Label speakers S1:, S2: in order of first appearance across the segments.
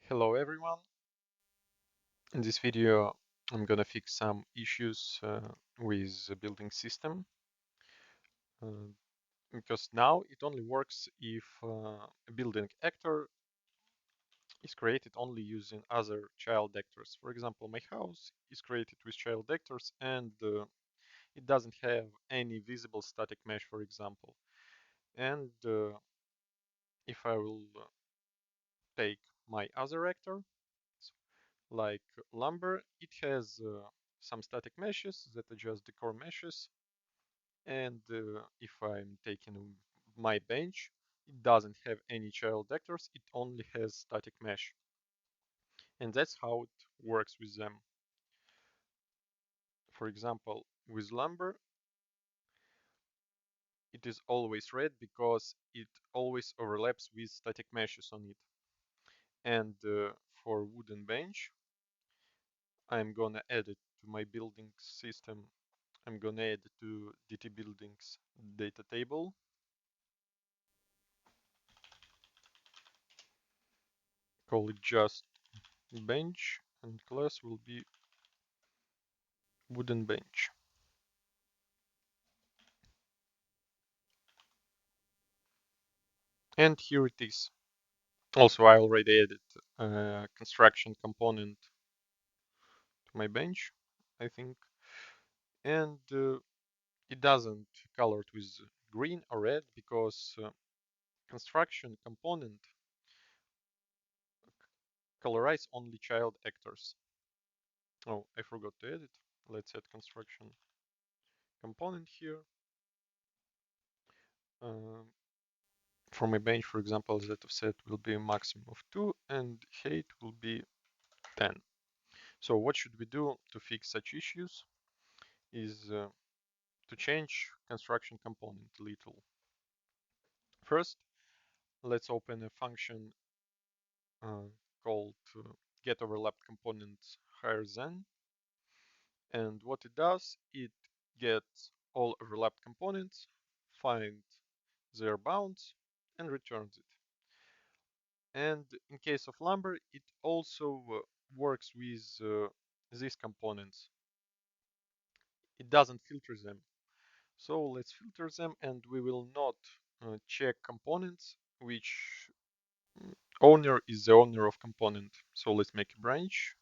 S1: Hello everyone. In this video I'm gonna fix some issues with the building system uh, because now it only works if a building actor is created only using other child actors. For example, my house is created with child actors and it doesn't have any visible static mesh, for example. And if I will take my other actor, like lumber, it has some static meshes that are just decor meshes. And if I'm taking my bench, it doesn't have any child actors, it only has static mesh. And that's how it works with them. For example, with lumber, it is always red because it always overlaps with static meshes on it. And for wooden bench, I'm gonna add it to my building system. I'm gonna add it to DT buildings data table. Call it just bench, and class will be wooden bench. And here it is. Also, I already added a construction component to my bench, I think. And it doesn't color it with green or red because construction component colorize only child actors. Oh, I forgot to edit. Let's add construction component here. Um, for my bench, for example, z offset will be a maximum of 2 and height will be 10. So what should we do to fix such issues is to change construction component a little. First, let's open a function uh, called get overlapped components higher than. And what it does, it gets all overlapped components, find their bounds, and returns it. And in case of lumber, it also works with these components. It doesn't filter them. So let's filter them and we will not check components which owner is the owner of component. So let's make a branch.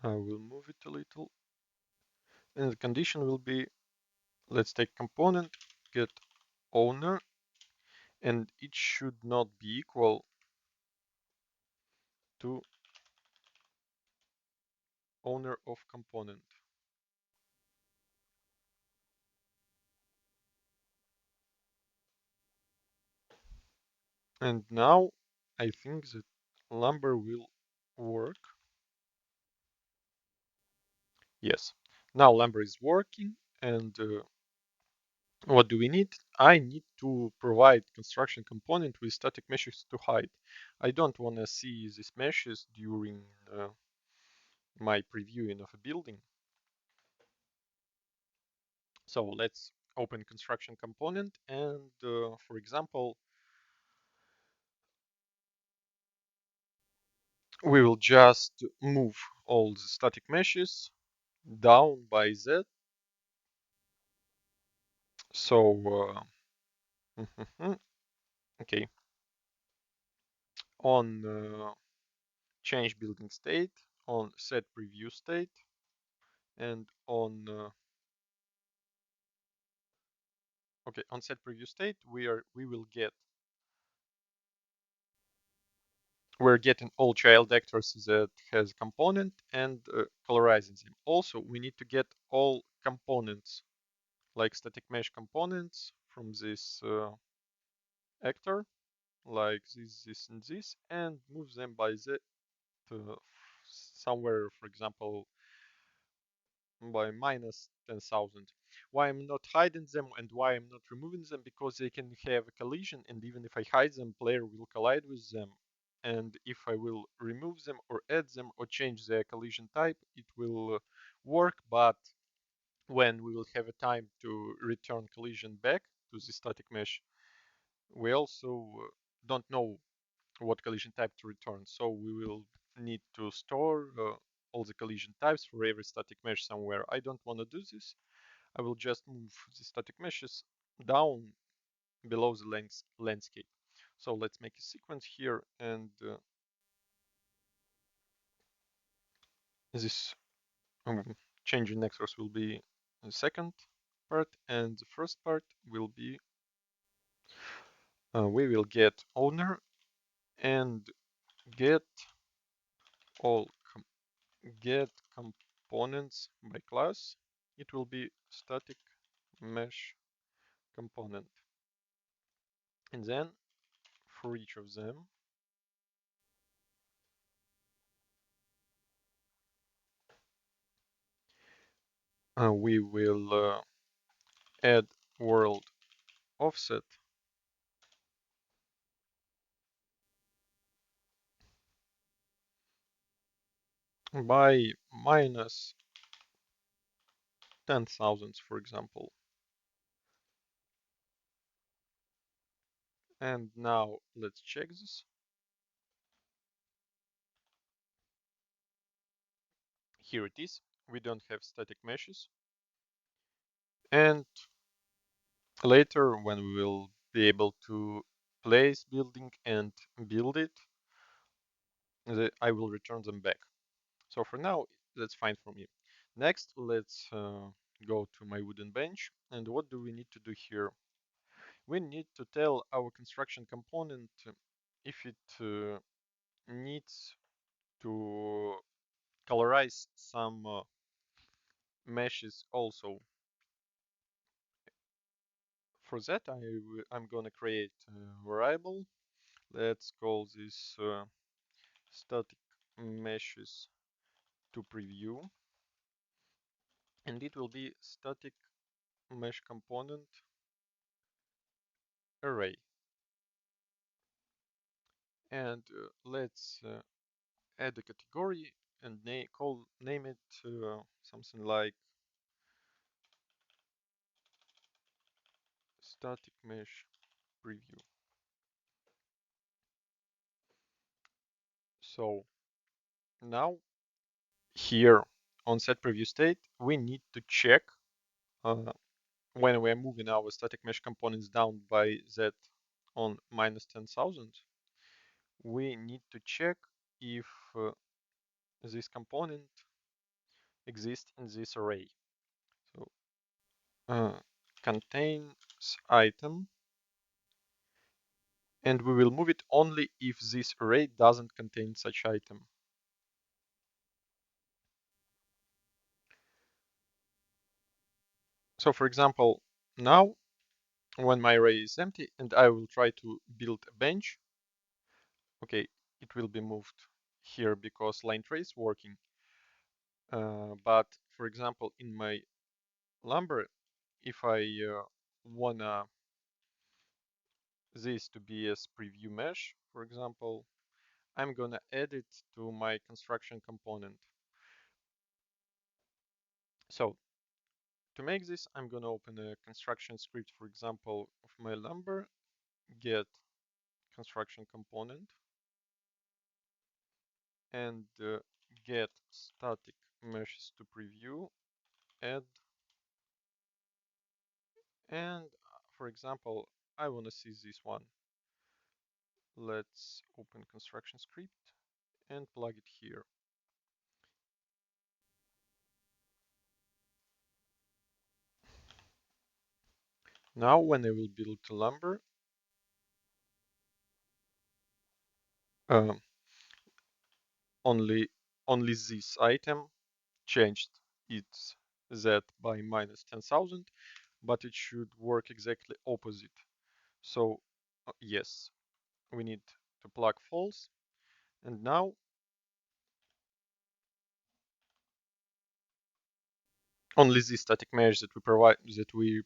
S1: I will move it a little. And the condition will be, let's take component, get owner, and it should not be equal to owner of component. And now I think that lumber will work. Yes, now lumber is working. And what do we need? I need to provide construction component with static meshes to hide. I don't want to see these meshes during my previewing of a building. So let's open construction component and for example, we will just move all the static meshes down by Z. So okay, on change building state, on set preview state, and on okay, on set preview state, we will get we're getting all child actors that has component and colorizing them. Also, we need to get all components like static mesh components from this actor, like this, and move them by the somewhere, for example, by minus 10,000. Why I'm not hiding them and why I'm not removing them? Because they can have a collision, and even if I hide them, player will collide with them. And if I will remove them or add them or change their collision type, it will work. But when we will have a time to return collision back to the static mesh, We also don't know what collision type to return, so we will need to store all the collision types for every static mesh somewhere. I don't want to do this. I will just move the static meshes down below the landscape. So let's make a sequence here, and this change in nexus will be the second part, and the first part will be we will get owner and get all get components by class. It will be static mesh component, and then for each of them we will add world offset by minus 10 thousandths, for example. And now let's check this. Here it is. We don't have static meshes. And later, when we will be able to place building and build it, I will return them back. So for now, that's fine for me. Next, let's go to my wooden bench. And what do we need to do here? We need to tell our construction component if it needs to colorize some meshes also. For that, I'm gonna create a variable. Let's call this static meshes to preview, and it will be static mesh component array. And let's add a category and name it something like static mesh preview. So now here on set preview state, we need to check uh, when we're moving our static mesh components down by z on minus 10,000, we need to check if this component exists in this array. So contains item, and we will move it only if this array doesn't contain such item. So for example, now when my array is empty and I will try to build a bench, okay, it will be moved here because line trace working. But for example, in my lumber, if I wanna this to be as preview mesh, for example, I'm gonna add it to my construction component. So to make this, I'm gonna open a construction script, for example, of my lumber, get construction component, and get static meshes to preview, add, and for example, I wanna see this one. Let's open construction script and plug it here. Now when I will build the lumber, um, only this item changed its z by minus 10,000, but it should work exactly opposite. So yes, we need to plug false, and now only this static mesh that we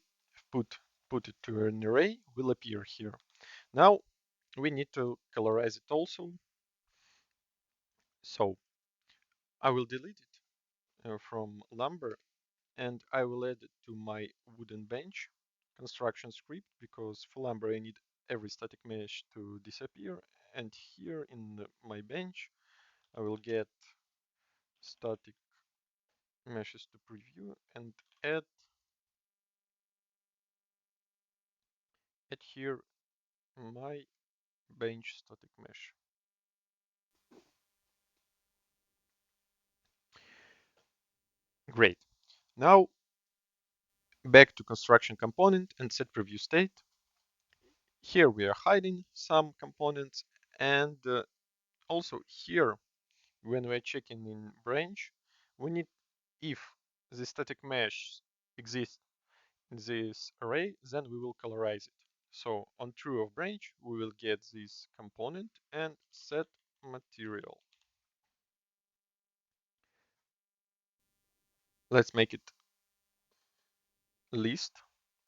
S1: put it to an array will appear here. Now we need to colorize it also. So I will delete it from lumber, and I will add it to my wooden bench construction script, because for lumber I need every static mesh to disappear. And here in my bench, I will get static meshes to preview and add here my bench static mesh. Great. Now back to construction component and set preview state. Here we are hiding some components, and also here when we're checking in branch, we need, if the static mesh exists in this array, then we will colorize it. So on true of branch, we will get this component and set material. Let's make it list,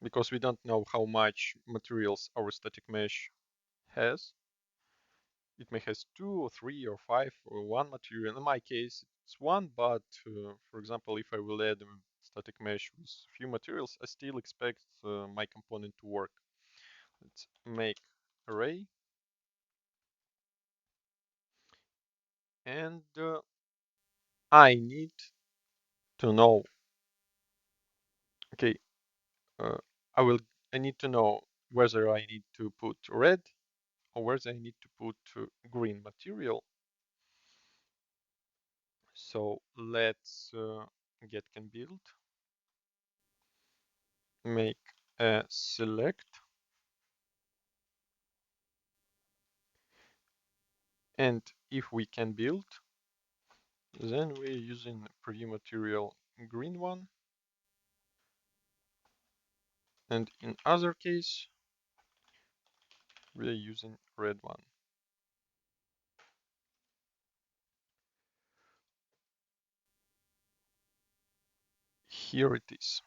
S1: because we don't know how much materials our static mesh has. It may has 2 or 3 or 5 or 1 material. In my case, it's 1, but for example, if I will add a static mesh with few materials, I still expect my component to work. Let's make array, and I need to know, okay, uh, I need to know whether I need to put red or whether I need to put green material. So let's get can build, make a select, and if we can build, then we're using preview material green one, and in other case we're using red one. Here it is.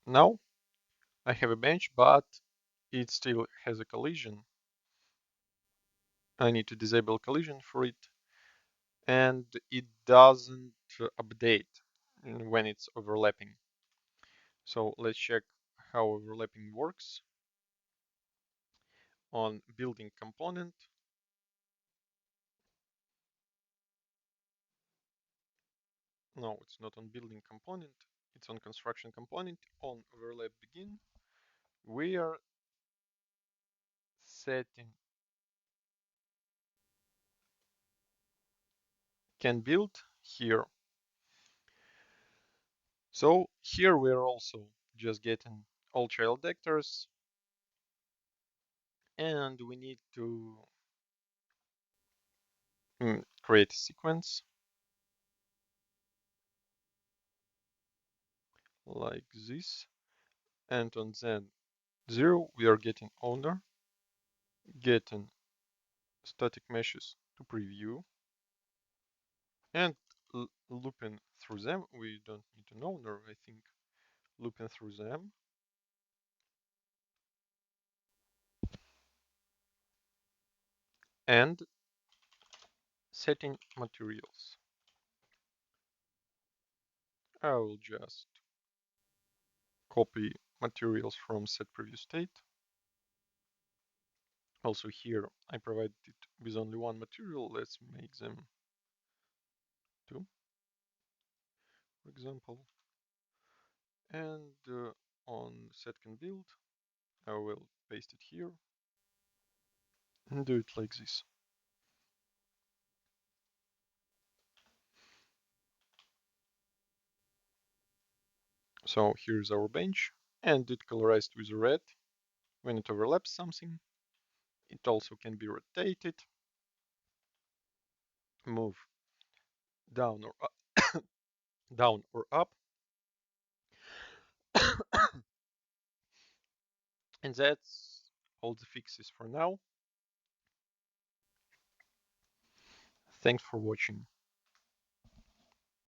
S1: Now I have a bench, but it still has a collision. I need to disable collision for it, and it doesn't update when it's overlapping. So let's check how overlapping works. On building component, no, it's not on building component, it's on construction component. On overlap begin, we are setting can build here. So here we are also just getting all child vectors, and we need to create a sequence like this, and on then 0 we are getting owner, getting static meshes to preview, and looping through them. We don't need an owner, I think. Looping through them, and setting materials. I will just copy materials from set preview state. Also here I provided it with only one material. Let's make them 2, for example. And on set can build, I will paste it here and do it like this. So here's our bench, and it colorized with red. When it overlaps something, it also can be rotated, move down or up, down or up. And that's all the fixes for now. Thanks for watching.